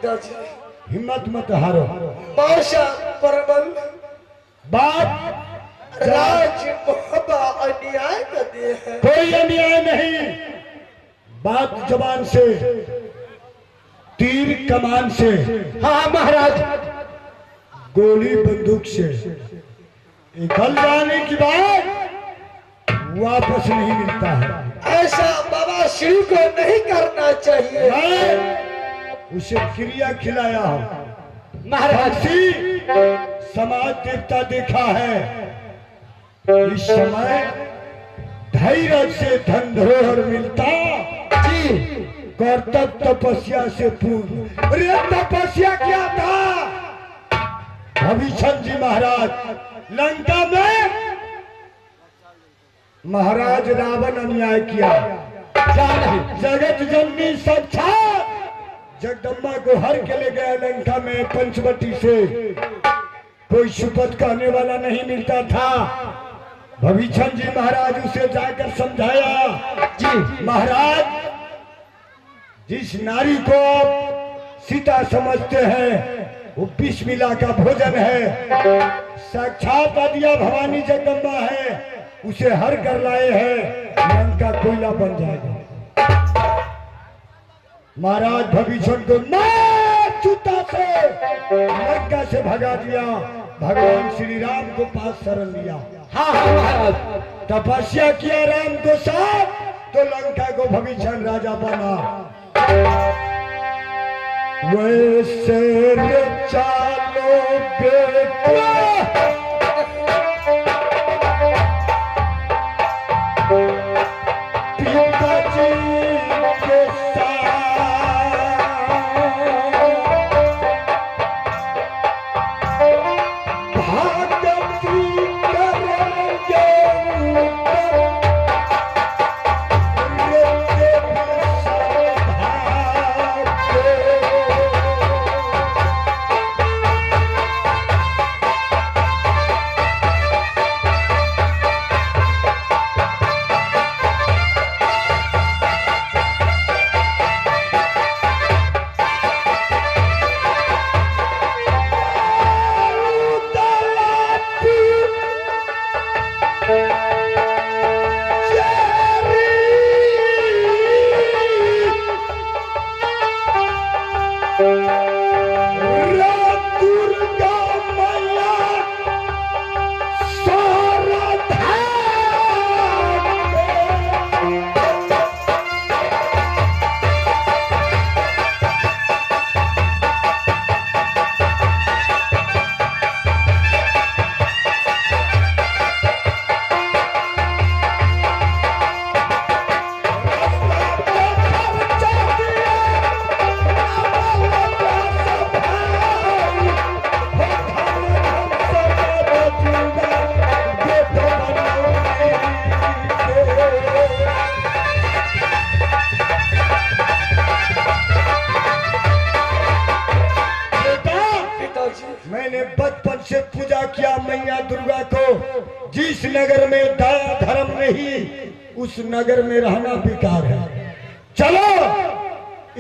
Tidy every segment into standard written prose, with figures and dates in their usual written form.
पिताजी हिम्मत मत हारो। बादशाह परमल बात राज मोहब्बा अन्याय का दे है। कोई अन्याय नहीं। बात जबान से, तीर कमान से, हाँ महाराज, गोली बंदूक से निकल जाने के बाद वापस नहीं मिलता है। ऐसा बाबा श्री को नहीं करना चाहिए। मैं उसे क्रिया खिलाया हूं महाराज समाज देवता देखा है। इस समय धैर्य से धन धरोहर मिलता जी, कर्तव्य तपस्या से पूर्ण। अरे तपस्या क्या था? भविष्य जी महाराज लंका में महाराज रावण अन्याय किया। जगत जननी साक्षात जगदम्बा को हर के ले गया लंका में पंचवटी से। कोई शपथ कहने वाला नहीं मिलता था। भविष्य जी महाराज उसे जाकर समझाया जी महाराज, जिस नारी को आप सीता समझते हैं वो विष मिला का भोजन है। साक्षात आदिया भवानी जगदम्बा है, उसे हर कर लाए हैं, लंका कोयला बन जाएगा। महाराज भविष्य को जूता से लंका से भगा दिया। भगवान श्री राम को पास शरण लिया। हाँ महाराज, तपस्या किया राम को साथ, तो लंका को भविष्य राजा बना। वैसे चालो बेटा पिताजी के साथ भागती करेंगे जिस नगर में दया धर्म नहीं, उस नगर में रहना बेकार है। चलो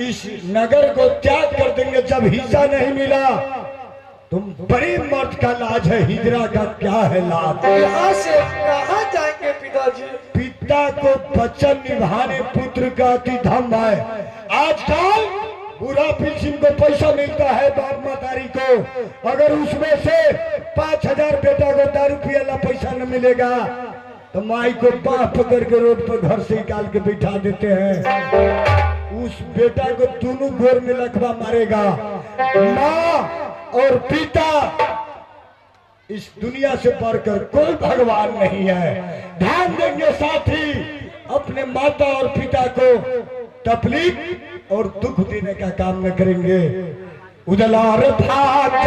इस नगर को त्याग कर देंगे। जब हिस्सा नहीं मिला, तुम बड़ी मर्द का लाज है, हिजरा का क्या है लाभ? यहाँ से कहाँ जाएंगे पिताजी? पिता को वचन निभाने पुत्र का अति धम है। आजकल बुरा पिल्सिन को पैसा मिलता है बाप मातारी को, अगर उसमें से 5000 बेटा को दारू पियाला पैसा न मिलेगा तो माई को बाह पकड़ के रोड पर घर से निकाल के बैठा देते हैं। उस बेटा को दोनों गोर में लकवा मारेगा। माँ और पिता इस दुनिया से बढ़कर कोई भगवान नहीं है। ध्यान देंगे साथी, अपने माता और पिता को तकलीफ और दुख देने का काम न करेंगे। उदलार भाग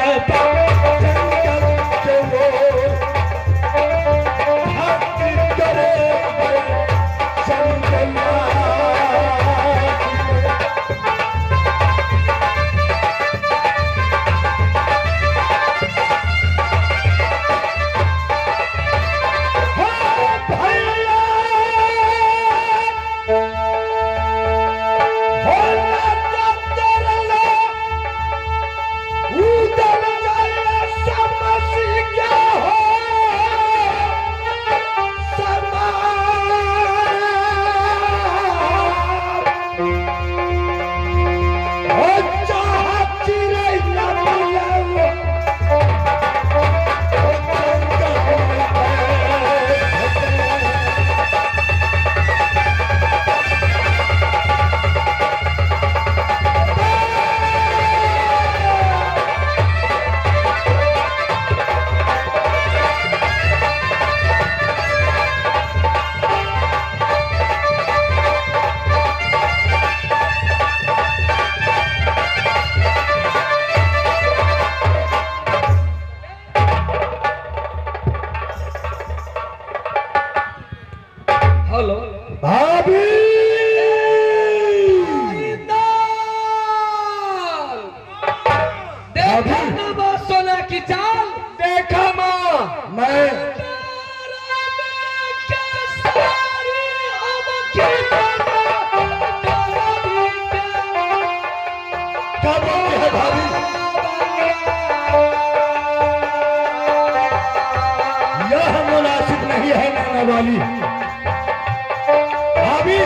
हेलो भाभी देखा ना माँ सोना की चाल देखा माँ मैं क्या बोलती है भाभी? यह मुनासिब नहीं है नाना वाली भाभी।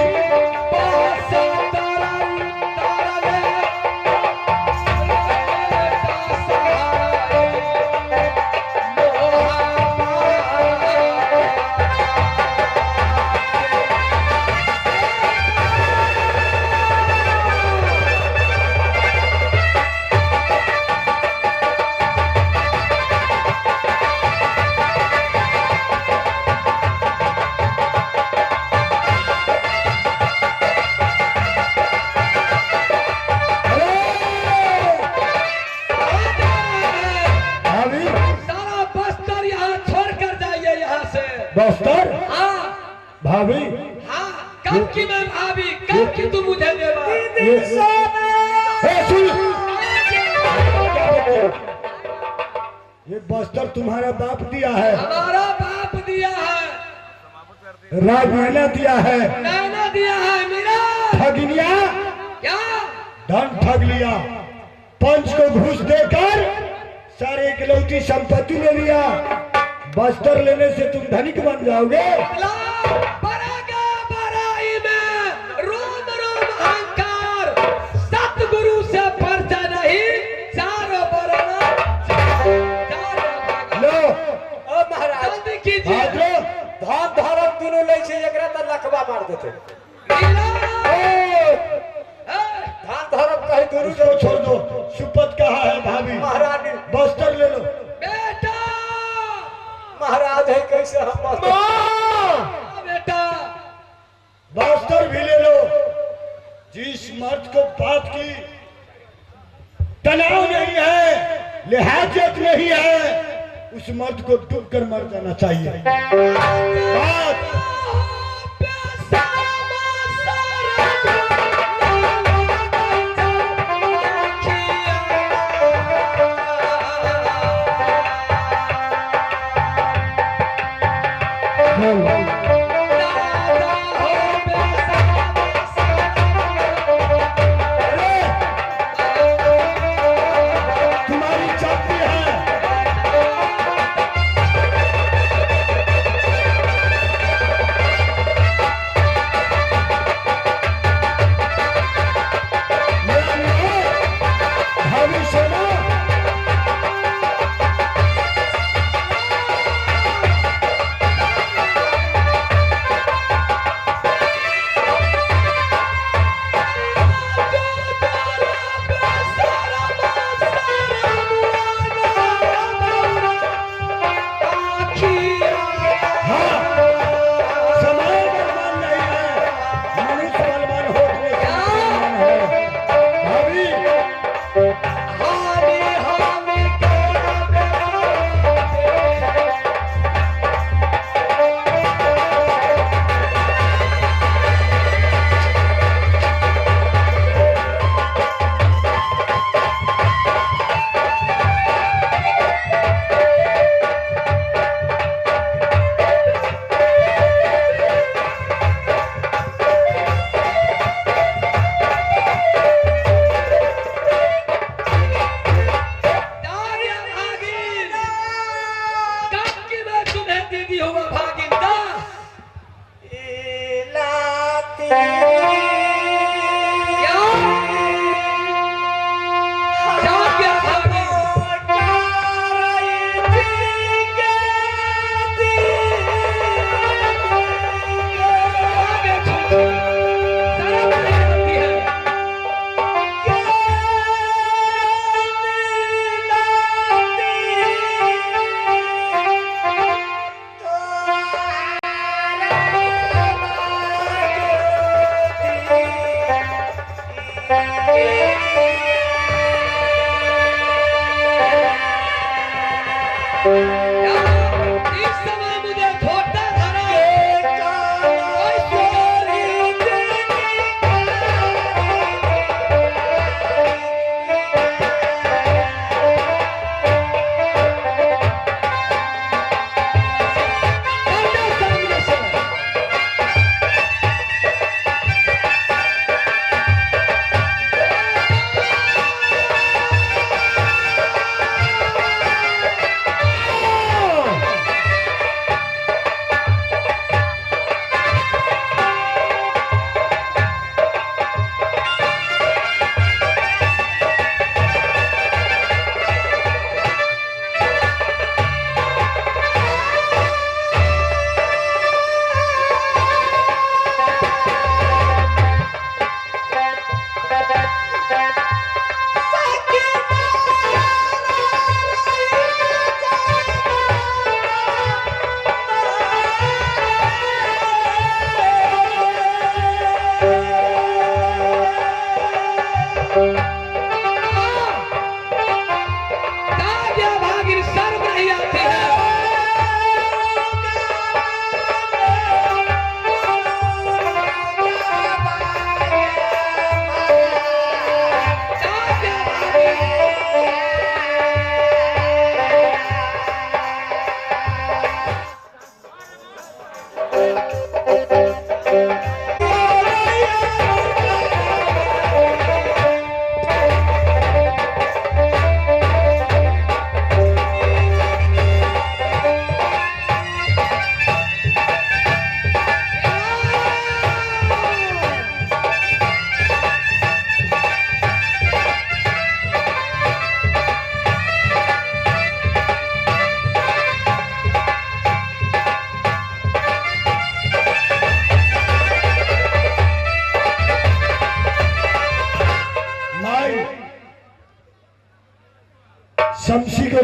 बस्तर भाभी हाँ कब की मैं भाभी कब की तू मुझे देवा ये बस्तर तुम्हारा बाप दिया है। हमारा बाप दिया है। राजनैना दिया है। नैना दिया है मेरा ठगिनिया क्या धन ठग लिया। पंच को घूस देकर सारे इकलौती संपत्ति ले लिया। बस्तर लेने से तुम धनिक बन जाओगे। रोम रोम अहंकार सतगुरु से परचा नहीं चारों बरना लो ओ महाराज कीजिए धान धरम दोनों ले छे एकरा त लखवा मार देते। धान धरम कहीं दोनों उसको छोड़ दो। सुपत कहा है भाभी? महारानी बस्तर ले लो। बेटा महाराज है कैसे हम बेटा बस्तर भी ले लो। जिस मर्द को बात की तनाव नहीं है, लिहाजत नहीं है, उस मर्द को डूब कर मर जाना चाहिए। बात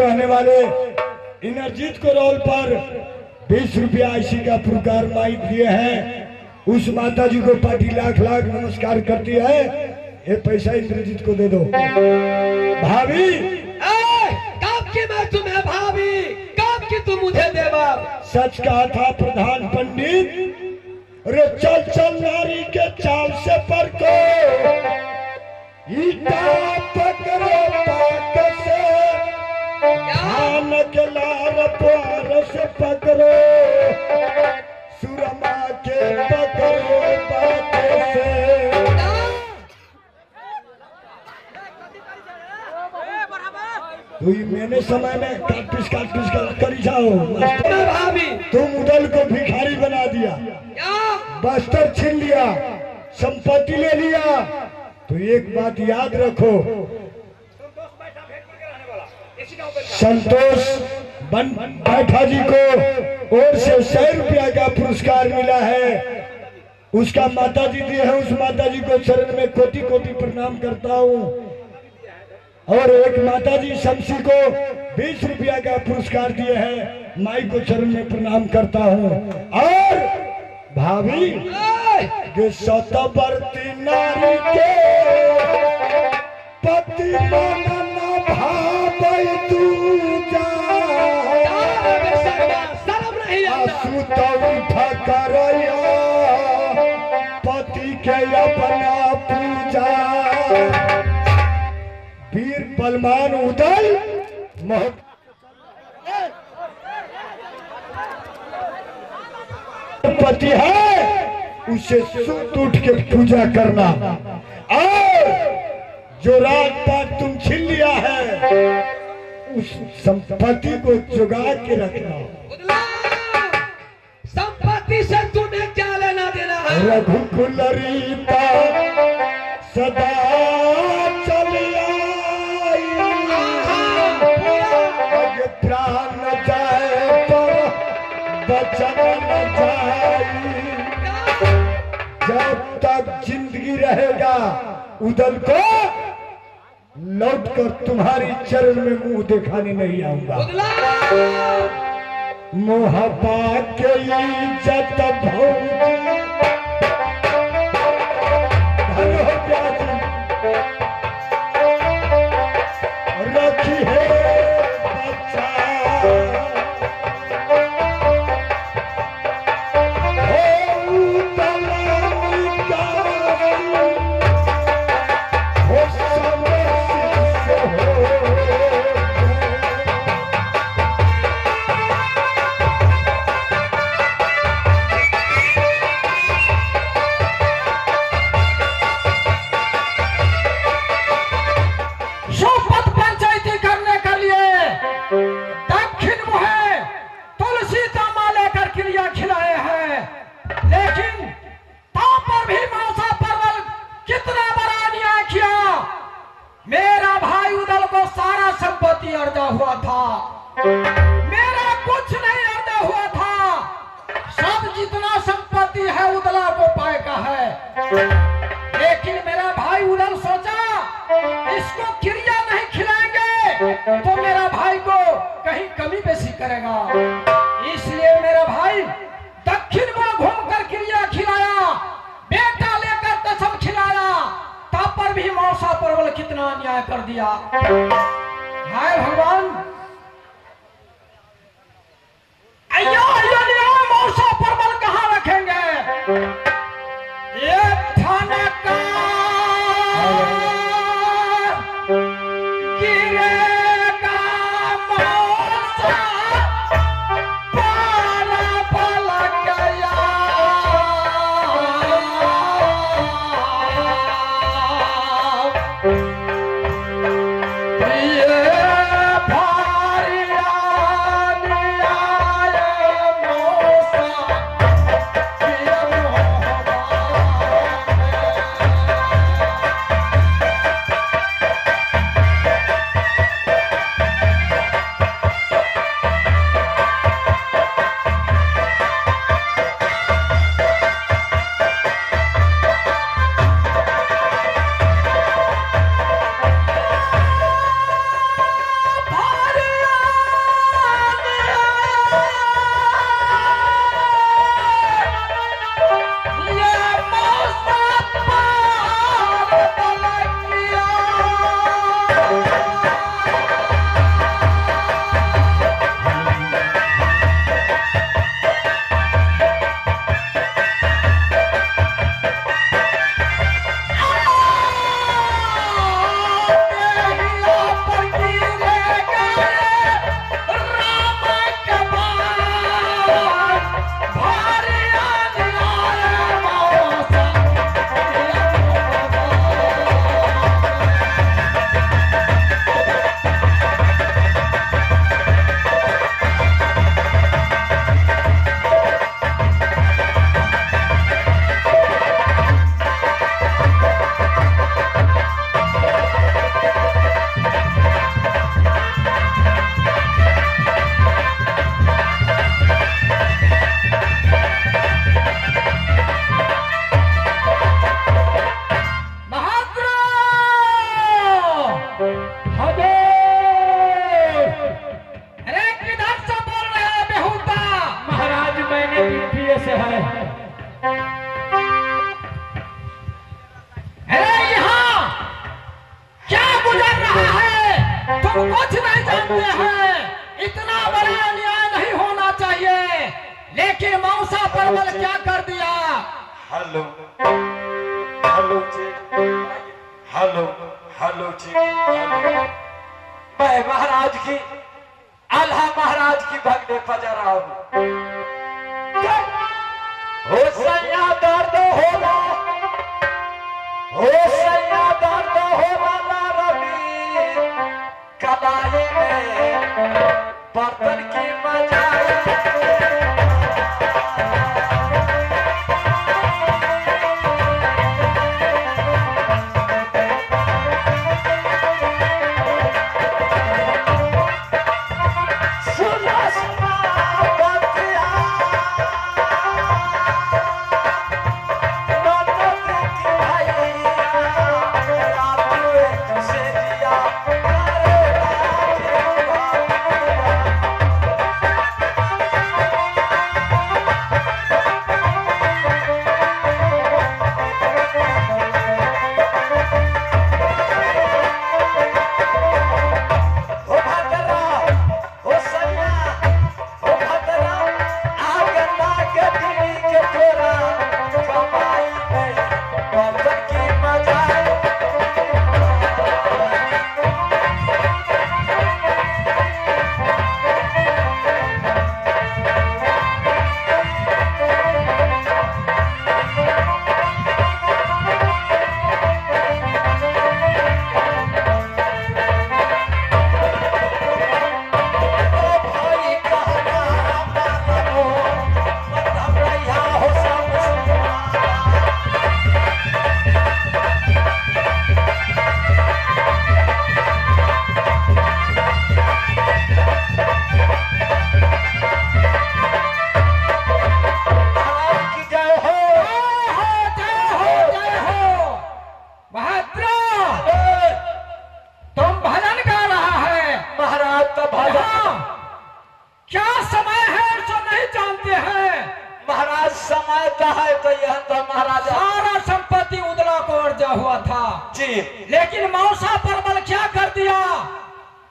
रहने वाले इंद्रजीत को रोल पर 20 रुपया ऐसी का पुरस्कार माई दिए हैं। उस माता जी को पार्टी लाख लाख नमस्कार करती है। ये पैसा इंद्रजीत को दे दो। भाभी कब की मैं तुम्हें भाभी, कब की तुम मुझे देवा। सच कहा था प्रधान पंडित। अरे चल चल नारी के चाल से पर को ईटा पकड़ो पाक से, धान के लार पार से पकड़ो, सुरमा के पकड़ो बात से। तो ये मैंने समय में काट पीस करी जाओ। भाभी तुम उदल को भिखारी बना दिया, बस्तर छीन लिया, संपत्ति ले लिया। तो एक बात याद रखो, संतोष बैठा जी को ओर से 100 रुपया का पुरस्कार मिला है। उसका माता जी दिए हैं। उस माता जी को चरण में कोटि कोटि प्रणाम करता हूँ। और एक माता जी शमसी को 20 रुपया का पुरस्कार दिए हैं। माई को चरण में प्रणाम करता हूँ। और भाभी के सतवर्ती नारी के पति मन भावै दूजा, सुतौ ठकरैया पति के अपना पूजा। वीर बलवान उदल पति है, उसे सुत उठ के पूजा करना। और जो राजपाट तुम छीन लिया है, उस संपत्ति को जुगा के रखना। संपत्ति से तुम्हें क्या लेना देना है। रघुकुल रीता सदा चली आई, प्राण जाए पर बचन न जाई। जब तक जिंदगी रहेगा उदल को लौट कर तुम्हारी चरण में मुंह दिखाने नहीं आऊंगा। मोहब्बा के इज्जत भौजी रखी है बच्चा, अर्दा हुआ था, मेरा कुछ नहीं अर्दा हुआ था। सब जितना संपत्ति है उदला को पाए का है। लेकिन मेरा भाई उदल सोचा इसको क्रिया नहीं खिलाएंगे तो मेरा भाई को कहीं कमी बेसी करेगा। इसलिए मेरा भाई दक्षिण में घूमकर क्रिया खिलाया, बेटा लेकर कसम खिलाया, तब पर भी मौसा परवल कितना अन्याय कर दिया। हाय भगवान, अयो अयो अयो, मौसा परवल कहाँ रखेंगे। ये थाना का गिरेगा मौसा परवल गया। ये हैं। अरे यहाँ क्या गुजर रहा है? तुम कुछ नहीं जानते हैं। इतना बड़ा अन्याय नहीं होना चाहिए, लेकिन मौसा परवल क्या कर दिया? हेलो हेलो जी, हेलो हेलो जी, हेलो। मैं महाराज की आल्हा महाराज की भगने पजा रहा हूँ। हो सैया दर्द होला, हो सैया दर्द होला रवि कलाई में बर्तन की मजा। समय का है तो यह तो महाराजा सारा संपत्ति उदला को अर्जा हुआ था जी, लेकिन मौसा परवल क्या कर दिया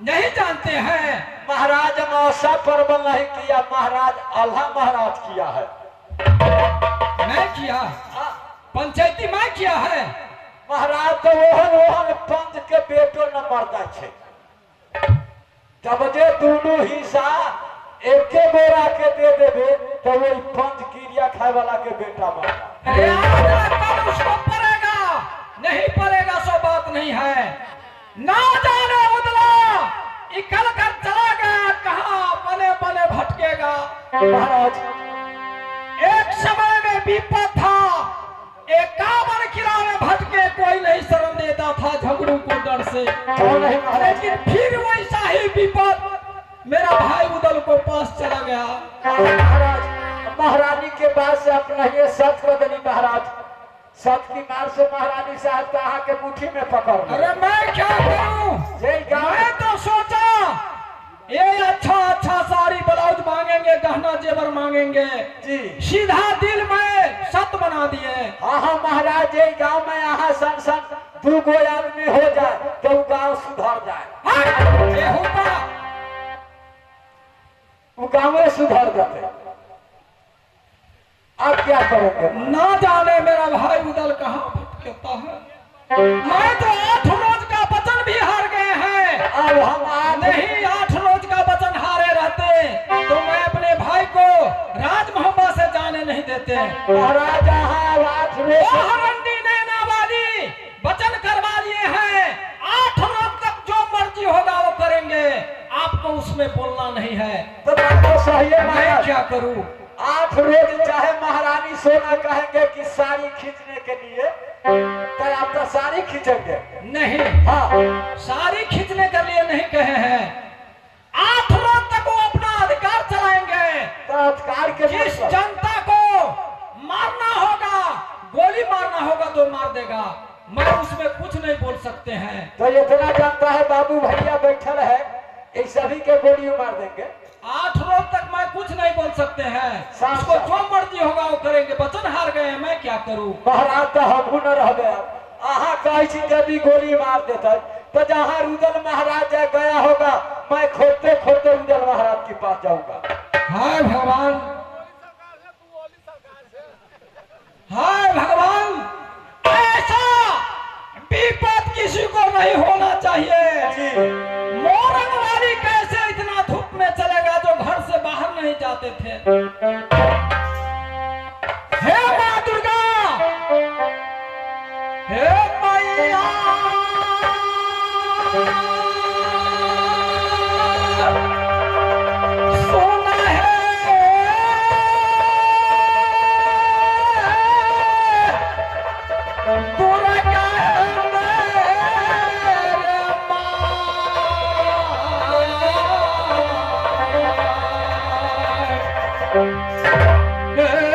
नहीं जानते हैं। महाराज मौसा परवल नहीं किया, महाराज आल्हा महाराज किया है। मैं किया, पंचायती मैं किया है। महाराज तो ओहन पंच के बेटो न मरदा छे, तब जे दोनों हिस्सा एके बोरा के दे देबे तो वो पंच क्रिया खाए वाला के बेटा मरदा। अरे कब उसको पड़ेगा नहीं पड़ेगा सो बात नहीं है। ना जाने उदला निकल कर चला गया कहाँ, बने बने भटकेगा। महाराज एक समय में विपद था, एक कावन किनारे भटके, कोई नहीं शरण देता था झगड़ू को डर से। नहीं महाराज, लेकिन फिर वैसा ही विपद मेरा भाई उदल को पास चला गया। महाराज महारानी के बाद से अपना ये सच बदली महाराज, सच की मार से महारानी साहब कहा के मुट्ठी में पकड़। अरे मैं क्या करूं, मैं तो सोचा ये अच्छा अच्छा साड़ी ब्लाउज मांगेंगे, गहना जेवर मांगेंगे जी, सीधा दिल में सत बना दिए। हाँ हाँ महाराज, ये गांव में यहाँ सन सन दू गो आदमी हो जाए तो गांव सुधर जाए। ये होगा वो गांव सुधर जाते। अब क्या करेंगे? ना जाने मेरा भाई उदल कहाँ भटकता है। मैं तो 8 रोज का वचन भी हार गए हैं। अब हम नहीं 8 रोज का वचन हारे रहते तो मैं अपने भाई को राजमहल से जाने नहीं देते। महाराज हरंडी नैनावाली वचन करवा लिए हैं, 8 रोज तक जो मर्जी होगा वो करेंगे, आपको उसमें बोलना नहीं है। तो बात तो सही है मैं महाराज। क्या करूं? 8 रोज चाहे महारानी सोना कहेंगे कि साड़ी खींचने के लिए, तो आप तो साड़ी खींचेंगे नहीं, हाँ, साड़ी खींचने के लिए नहीं कहे हैं। 8 रोज तक वो अपना अधिकार चलाएंगे। तो अधिकार के जिस मतलब जनता को मारना होगा, गोली मारना होगा तो मार देगा, मैं उसमें कुछ नहीं बोल सकते हैं। तो इतना जानता है बाबू भैया बैठल है, इस सभी के गोली मार देंगे। 8 रोज तक मैं कुछ नहीं बोल सकते हैं। साफ उसको साफ। जो मर्जी होगा वो करेंगे। वचन हार गए हैं, मैं क्या करूं? महाराज तो हमहू न रह गया। अहाँ कहे छी यदि गोली मार देते तो जहाँ रुदल महाराज गया होगा, मैं खोदते खोदते रुदल महाराज के पास जाऊंगा। हाय भगवान, हाय भगवान, ऐसा विपद किसी को नहीं होना चाहिए। जी मोरंग वाली कैसे इतना धूप में चलेगा जो घर से बाहर नहीं जाते थे। हे माँ दुर्गा, हे मैया, सोना है दुर्गा मेरे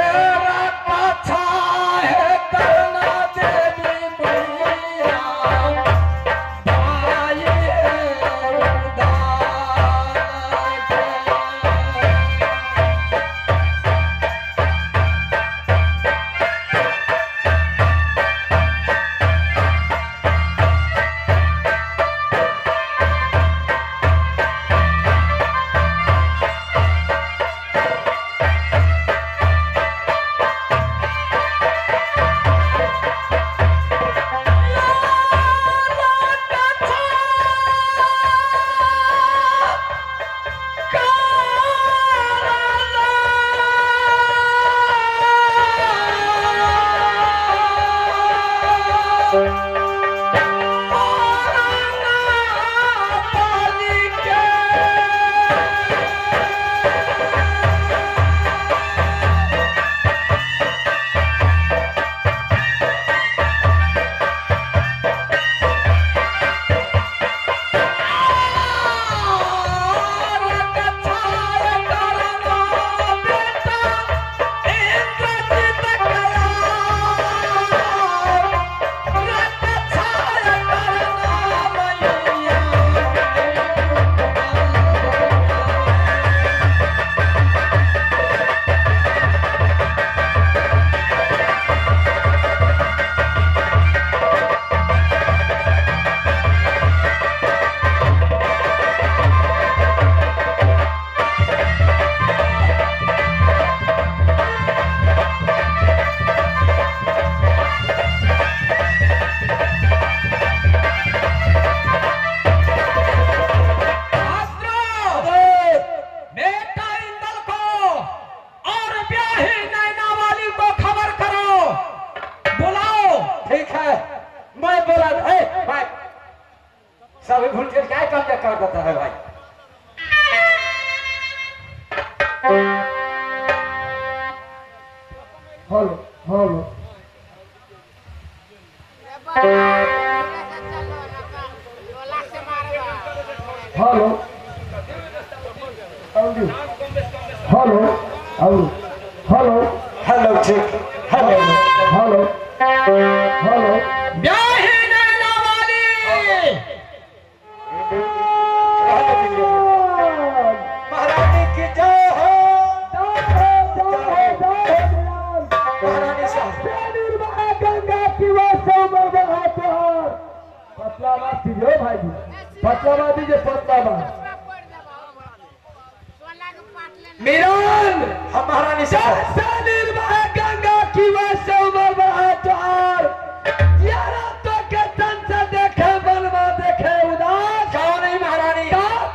सभी भूल के क्या काम कर देता है भाई। Hello hello hello hello hello hello hello ठीक हेलो हेलो हेलो ब्याही नैना वाली महारानी की जय हो। महारानी साहब पतलाबाद दीजिए भाई जी, पतलाबाद दीजिए पतलाबाद। मीरान हम महारानी साहब गंगा की देखे बलवा देखे उदास जाओ नहीं महारानी।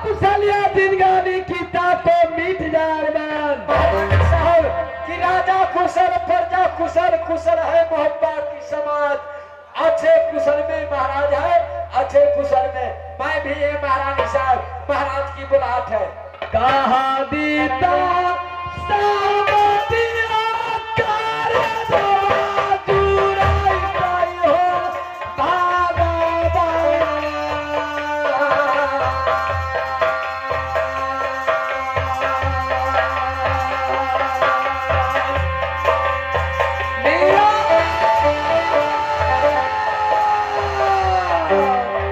कुशलिया दिन गानी की ताको मीठ जारमान महारानी साहब कि राजा कुशल प्रजा कुशल कुशल है मोहब्बत की समाज। अच्छे कुशल में महाराज है, अच्छे कुशल में मैं भी ये महारानी साहब महाराज की बुलाहट है। कहा दीता सावतिया कर दवा चुराई पाई हो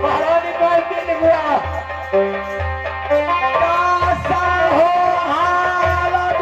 महारानी मैं दिन हुआ कासा हो हालत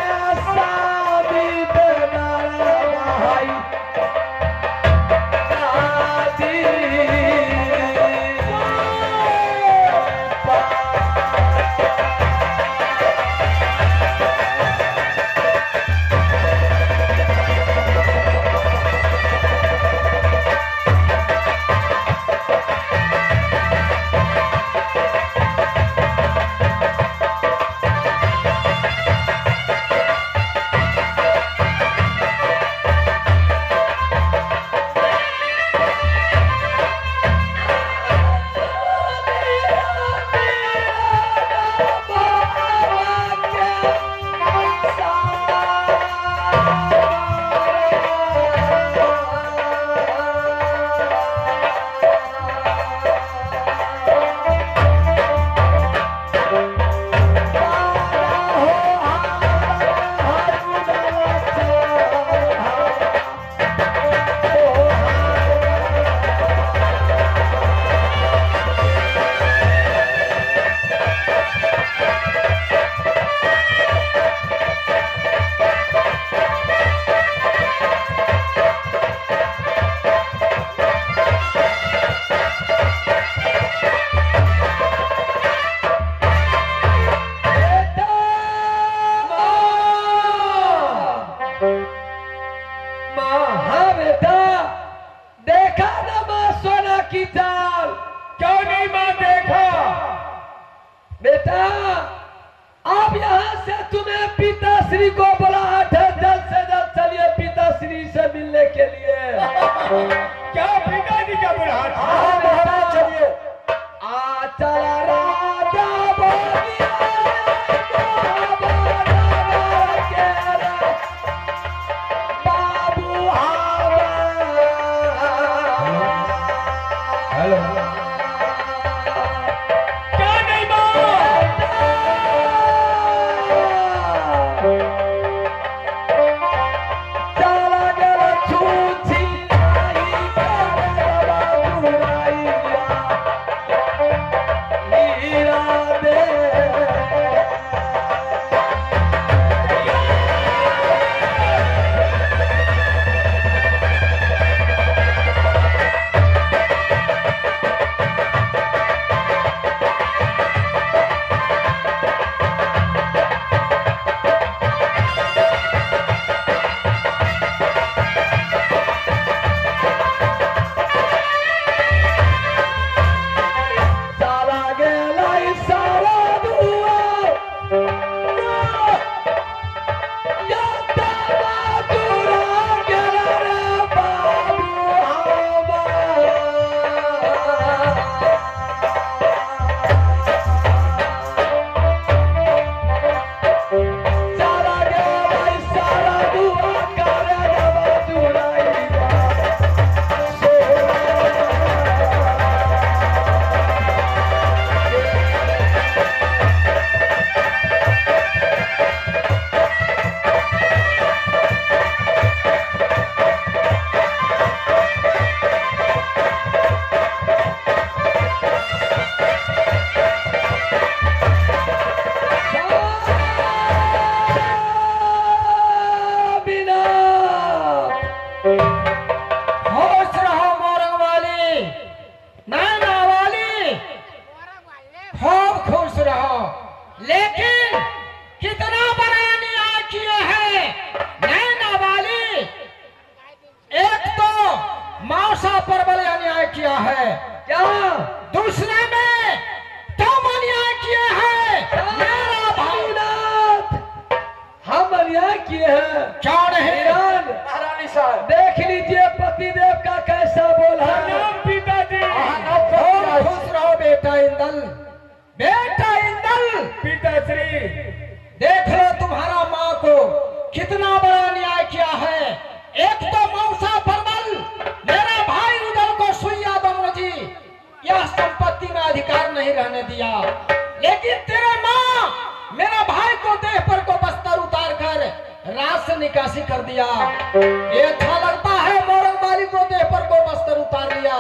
क्यों नहीं? ईरान महारानी साहब देख लीजिए पतिदेव का कैसा बोला। पिताजी बहुत खुश रहो बेटा इंदल, बेटा इंदल। पिताश्री देख लो तुम्हारा माँ को कितना बड़ा न्याय किया है। एक तो मौसा परमल मेरा भाई उदल को सुइया बमोजी यह संपत्ति में अधिकार नहीं रहने दिया, लेकिन तेरे माँ मेरा भाई को देह पर को बस्तर उतार कर रात से निकासी कर दिया। ये अच्छा लगता है मोरंग वाली को देह पर को बस्तर उतार लिया,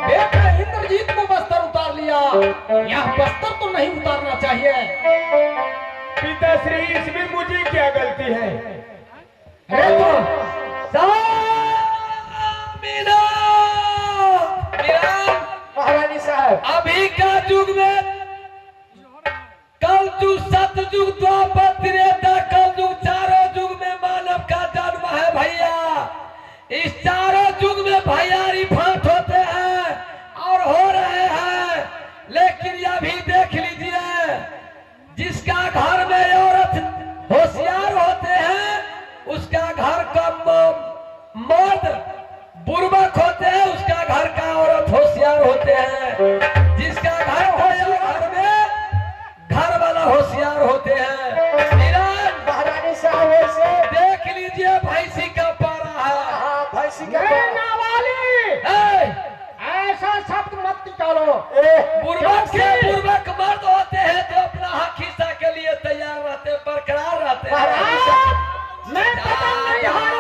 बेटा इंद्रजीत को बस्तर उतार लिया। यह बस्तर तो नहीं उतारना चाहिए। पिताश्री इसमें मुझे क्या गलती है? अरे तो महारानी साहब अभी का युग में कल युग सतयुग द्वापर त्रेता कल युग चारों युग में मानव का जन्म है भैया। इस चारों युग में भैयारी फांट होते हैं और हो रहे हैं, लेकिन यह भी देख लीजिए जिसका घर में औरत होशियार होते हैं उसका घर का मर्द बुर्बक होते हैं, उसका घर का औरत होशियार होते हैं। जिसका घर घर में घर वाला होशियार होते हैं। ईरान महारानी साहब ऐसे देख लीजिए भैंसी का पारा है। हाँ भैंसी का ए, ऐसा शब्द मत निकालो। बुर्बक से बुर्बक मर्द होते हैं जो अपना हक हिस्सा के लिए तैयार रहते हैं, बरकरार रहते हैं। महारानी साहब मैं पता नहीं हार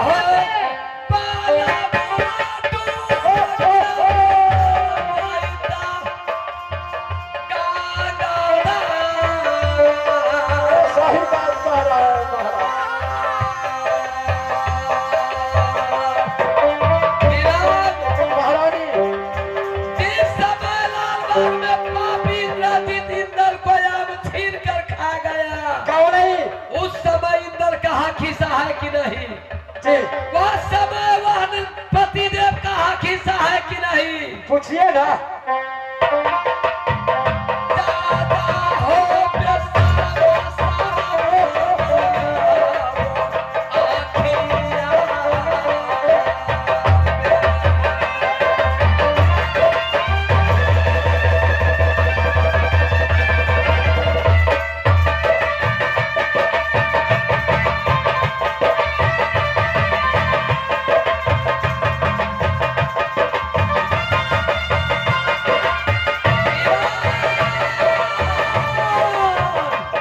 सही बात कह रहा है महाराज। महारानी जिस समय लालबाग में पापी इंद्रजीत इंदल को आम छीन कर खा गया, क्यों नहीं उस समय इंदल का हक हिस्सा है कि नहीं? जी वह समय वह पतिदेव का हक हिस्सा है कि नहीं? पूछिए ना। दादा हो बेसारा सारा आखिया।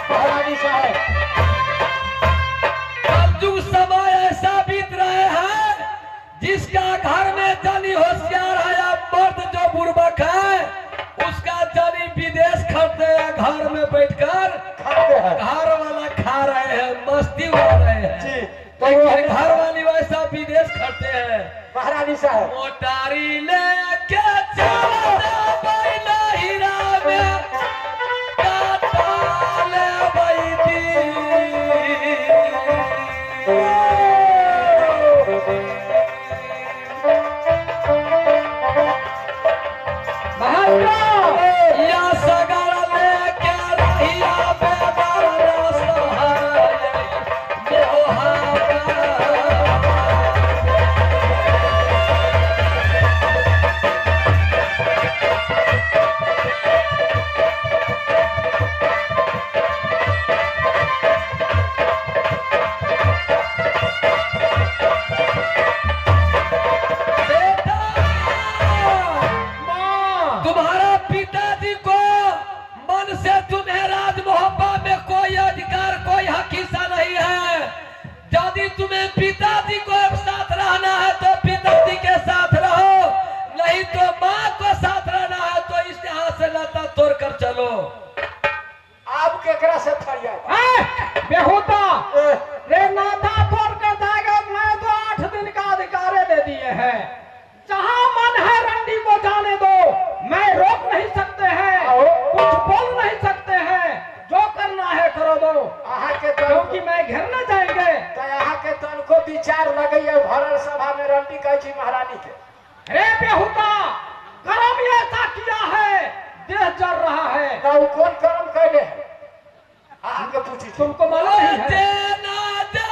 महारानी साहब कलयुग समय ऐसा बीत रहे हैं जिसका घर में जनी होशियार है या मर्द जो बुर्बक है उसका जनी विदेश खड़ते हैं, घर में बैठकर खाते हैं घर वाला खा रहे हैं, मस्ती उड़ा रहे हैं। जी तो लेकिन घर वाली वैसा विदेश खड़ते हैं। महारानी साहब मोटारी लेके चलता बैला हीरा में काटा ले बैठी। या सगरा लेके रहिया बेदर्द सहाय मोहाबा। बेटा, तुम्हारा पिताजी को मन से तुम्हें राज मोहब्बा में कोई अधिकार कोई हक हिस्सा नहीं है। यदि तुम्हें पिताजी को साथ रहना है तो पिताजी के साथ रहो, नहीं तो माँ को साथ रहना है तो इस यहाँ से नाता तोड़ कर चलो। आप केकरा से फरिया बेहुदा रे नाथा तोड़ कर जाएगा। मैं तो 8 दिन का अधिकार दे दिए हैं, जहाँ मन है रंडी को जाने दो। मैं रोक नहीं सकते हैं, कुछ बोल नहीं सकते हैं, जो करना है करो दो, अहाँ के क्योंकि मैं घेरना जाएंगे। तो यहाँ के तन को विचार लगे भरल सभा में रंडी कही थी महारानी के। रे बेहुदा कर्म ऐसा किया है, देह जल रहा है। ना वो कौन कर्म कैले है? अहाँ के पूछी थी। तुमको मालूम नहीं है? देना दे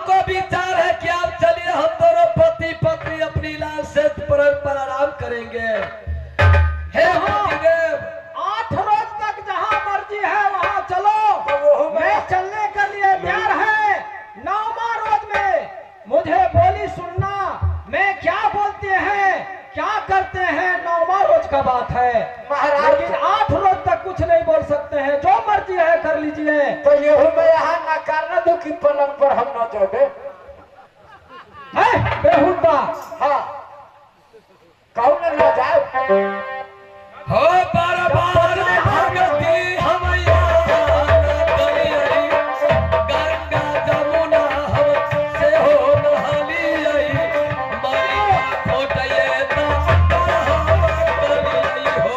हमको विचार है कि आप चलिए, हम दोनों पति पत्नी अपनी लाल से पर आराम करेंगे। हे पतिदेव, 8 रोज तक जहाँ मर्जी है वहाँ चलो, मैं चलने के लिए तैयार है। 9वां रोज में मुझे बोली सुनना, मैं क्या बोलते हैं क्या करते हैं 9वां रोज का बात है महाराज। लेकिन 8 रोज तक कुछ नहीं बोल सकते हैं, जो मर्जी है कर लीजिए। तो ये मैं यहाँ ना करना दो कि पलंग पर हम न जाबे। बेहुदा हाँ, कौन न जाए। हो बार बार भगती हमैया गलियई, गंगा जमुना हमसे हो नहालियई, मई फोटये ता गलियई हो।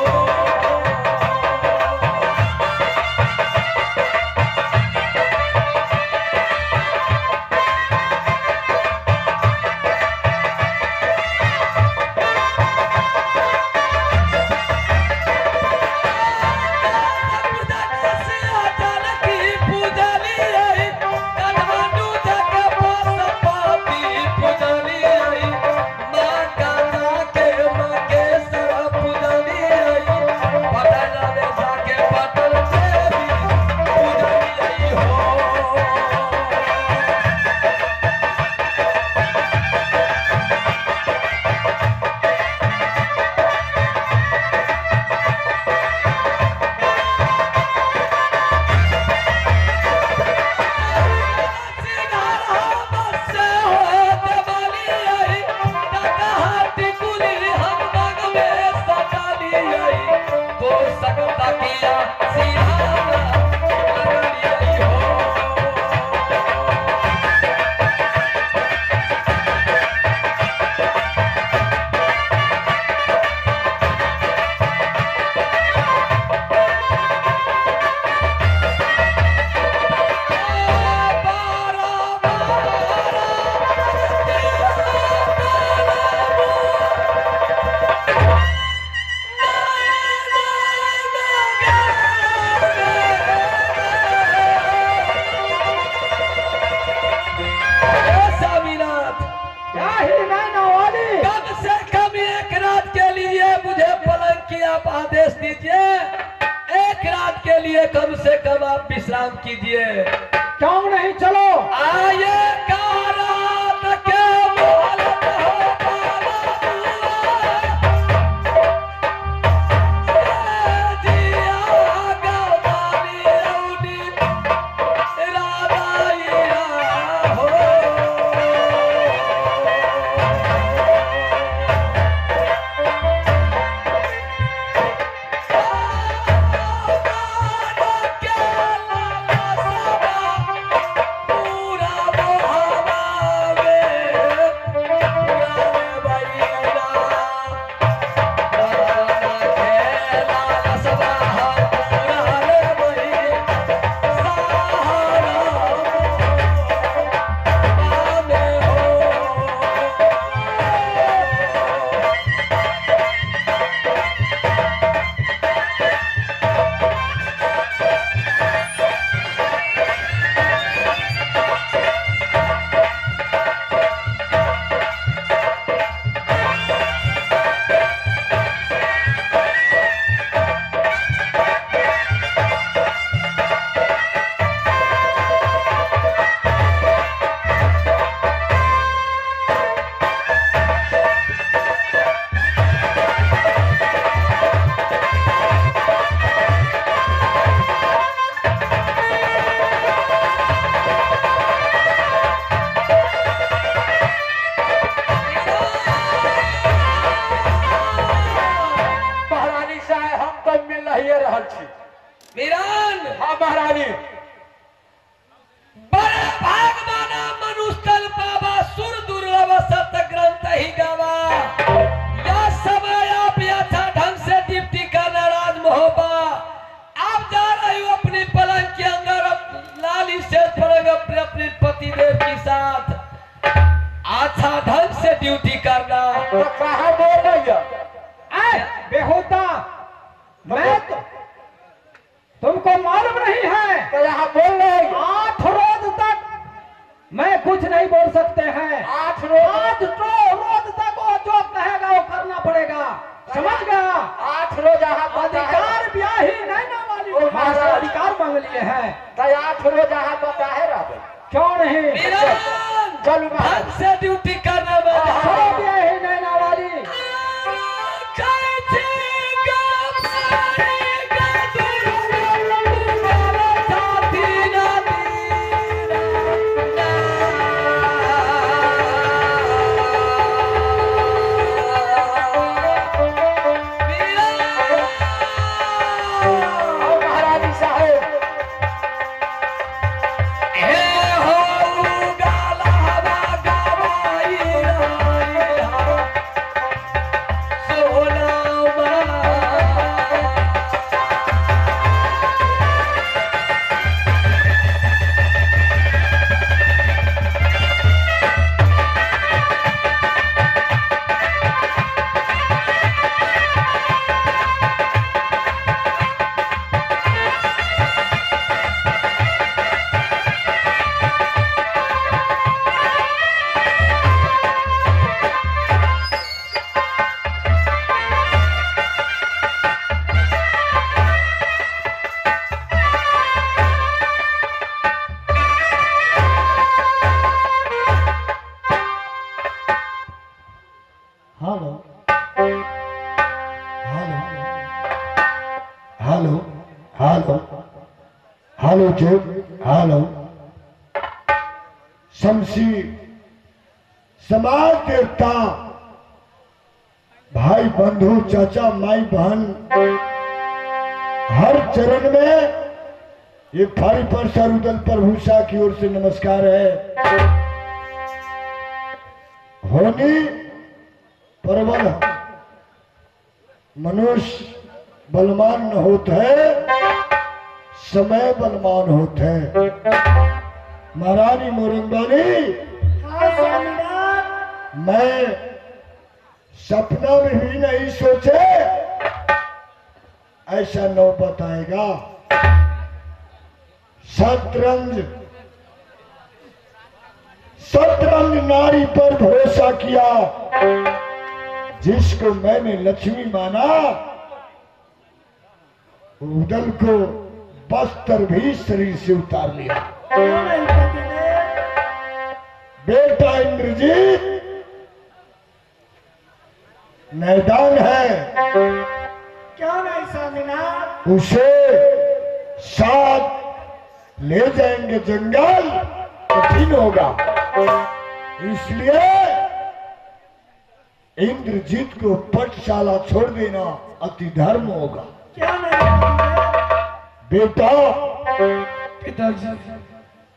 आदेश दीजिए, एक रात के लिए कम से कम आप विश्राम कीजिए। क्यों नहीं, चलो आइए का रात के मोहलत हो पाला जिया गवाली रौनी राधाइया हो। वीरान, हाँ महारानी, बड़े भाग माना मनुष्य पावा सुर दुर्लभ सत ग्रंथ ही गावा। यह समय आप यथा ढंग से डिप्टी करना राज महोबा। आप जा रहे हो अपनी पलंग के अंदर लाली से पलंग अपने पतिदेव के साथ अच्छा ढंग से ड्यूटी करना। तो कहाँ बोल रही है? बेहुदा, मैं तुमको मालूम नहीं है? तो यहाँ बोल रही है। 8 रोज तक मैं कुछ नहीं बोल सकते हैं। 8 रोज आज तो रोज तक वो जो कहेगा वो करना पड़ेगा, समझ गया? 8 रोज यहाँ बता है अधिकार ब्याही नैना वाली ओ महाराज। से अधिकार मांग लिए हैं। तो 8 रोज यहाँ बता है रहबे। क्यों नहीं? वीरान चलू महाराज। ढंग से ड्यूटी करना वाला छोड़ो ब्याही नैना वाली। और महाराज जी साहब hello hello hello hello hello जी हेलो शमशी समाज देवता भाई बंधु चाचा माई बहन हर चरण में ये फारी पर सरुदल प्रभुषा की ओर से नमस्कार है। होनी प्रबल मनुष्य बलवान न होता है, समय बलवान होता है। महारानी मोरंगानी मैं सपना में भी नहीं सोचे ऐसा नौबत आएगा। शतरंज नारी पर भरोसा किया, जिसको मैंने लक्ष्मी माना उदल को वस्त्र भी शरीर से उतार लिया। बेटा इंद्रजीत मैदान है, क्या नहीं स्वामीनाथ? उसे साथ ले जाएंगे जंगल, कठिन होगा। इसलिए इंद्रजीत को पटशाला छोड़ देना अति धर्म होगा। क्या नहीं? बेटा पिताजी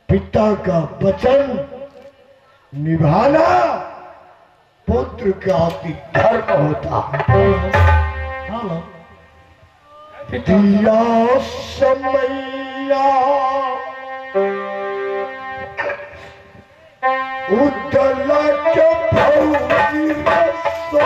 पिता का वचन निभाना पुत्र का अति धर्म होता है। दिया समैया उदल के भौजी रसो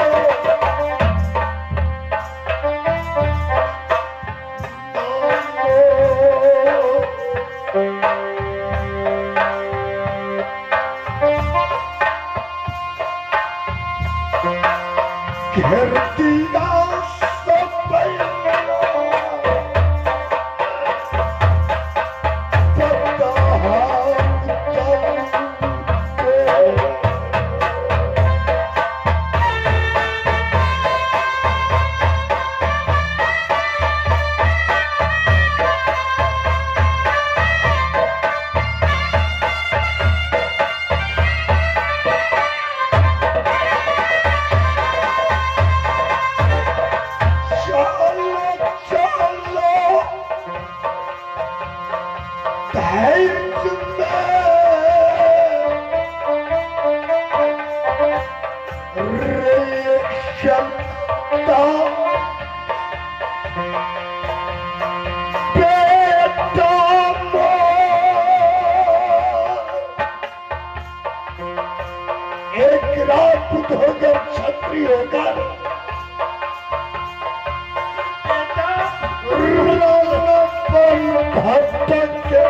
घेरती एक राजपूत होकर क्षत्रिय होकर भटक के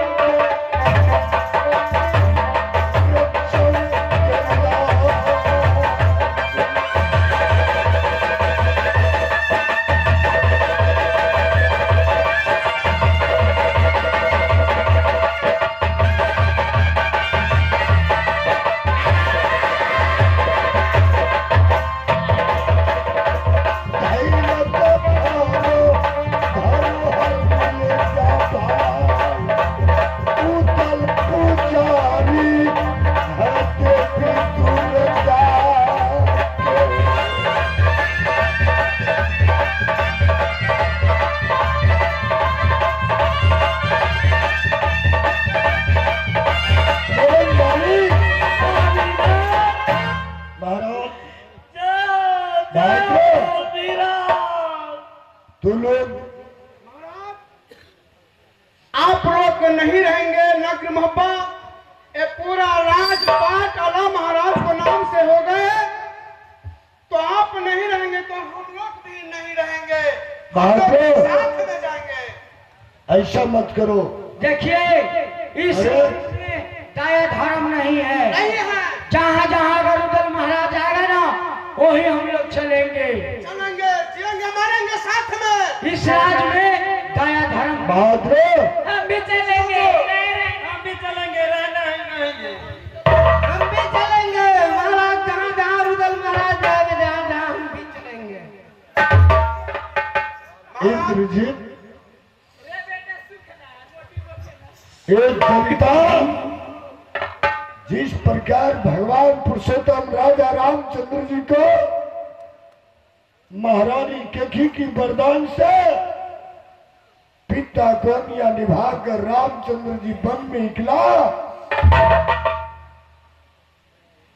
बहादुर साथ में जाएंगे। ऐसा मत करो। देखिए इस अरे! में दया धर्म नहीं है। नहीं है। जहाँ जहाँ अगर उधर महाराज आएगा ना वही हम लोग चलेंगे। चलेंगे, जिएंगे, मरेंगे साथ में। इस राज में दया धर्म बहादुर हम भी चलेंगे। हम भी चलेंगे, रहना ही रहेंगे। हम भी चलेंगे महाराज, जहाँ जहाँ रुदल महाराज जाएंगे जहाँ जहाँ हम भी चलेंगे। इंद्रजीत एक जनता जिस प्रकार भगवान पुरुषोत्तम राजा रामचंद्र जी को महारानी केकी की वरदान से पिता कन्या निभाकर रामचंद्र जी वन में निकला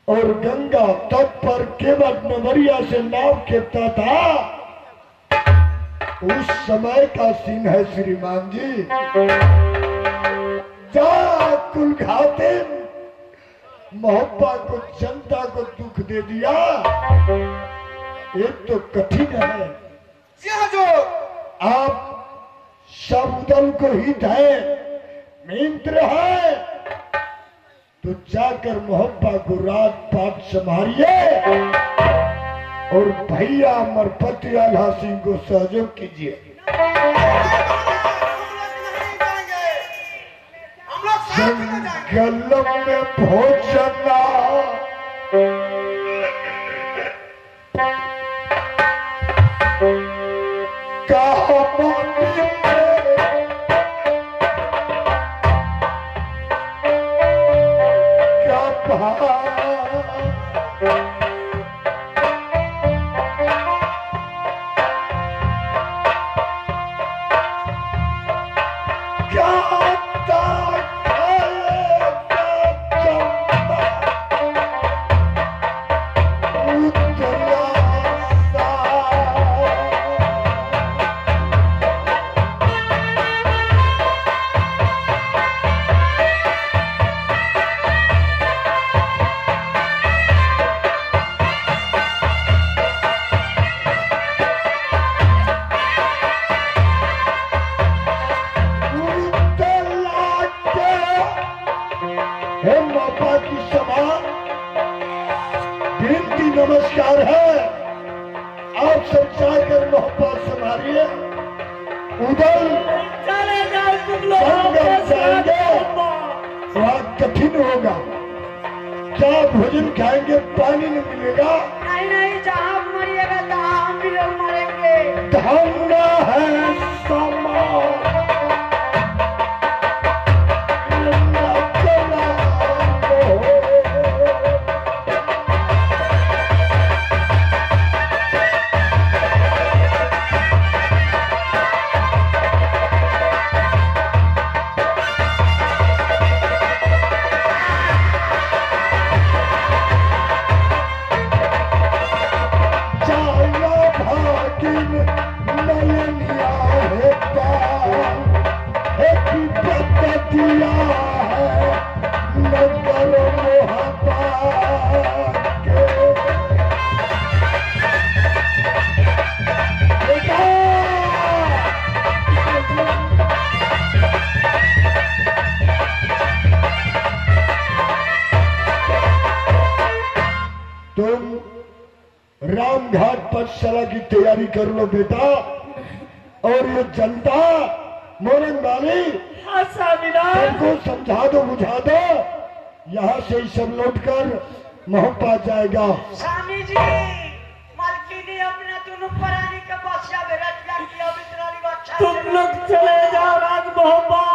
और गंगा तट पर केवल नवरिया से नाव खेपता था, उस समय का सीन है श्रीमान जी। जा कुल घाते मोहब्बा को जनता को दुख दे दिया। एक तो कठिन है, जी जो आप सब दल को हित है, मित्र है, तो जाकर मोहब्बा को रात पात संभालिए और भैया अमरपति आल्हा सिंह को सहयोग कीजिए। हम लोग साथ में जाएंगे। जंगल में भोजना नमस्कार है। आप सब जाकर मोहब्बत संभालिए, उधर चले जाओ तुम लोग संगम जाएंगे, वहाँ कठिन होगा। क्या भोजन खाएंगे, पानी नहीं मिलेगा। नहीं नहीं, जहाँ आप मरिएगा तहाँ हम भी लोग मरेंगे। धन्य है समाज रामघाट पाठशाला की तैयारी कर लो बेटा। और ये जनता मोरंग वाली सबको समझा दो, बुझा दो। यहाँ से ही सब लौटकर मोहब्बा जाएगा। स्वामी जी, मालकिनी अपने दोनों प्राणी के बच्चा बेरट किया बितराली बच्चा। तुम लोग चले जाओ राज मोहब्बा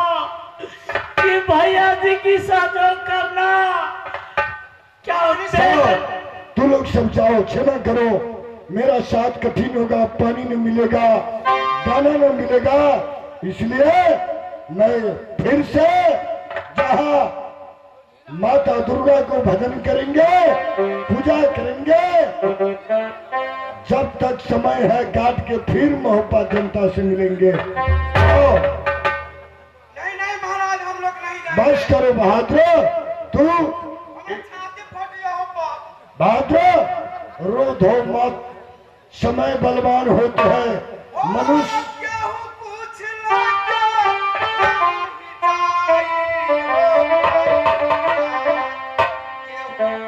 कि भैया जी की सहयोग करना। क्या तू लोग समझाओ, क्षमा करो, मेरा साथ कठिन होगा, पानी नहीं मिलेगा, दाना नहीं मिलेगा, इसलिए मैं फिर से जहाँ माता दुर्गा को भजन करेंगे, पूजा करेंगे, जब तक समय है काट के फिर मोहब्बत जनता से मिलेंगे। नहीं नहीं महाराज, हम लोग नहीं जाएंगे। बस करो बहादुर, तू हमें छाती फटिया हो बाप। बहादुर रो धो मत, समय बलवान होते हैं, मनुष्य केहू पूछ लगे नहीं जाई। केहू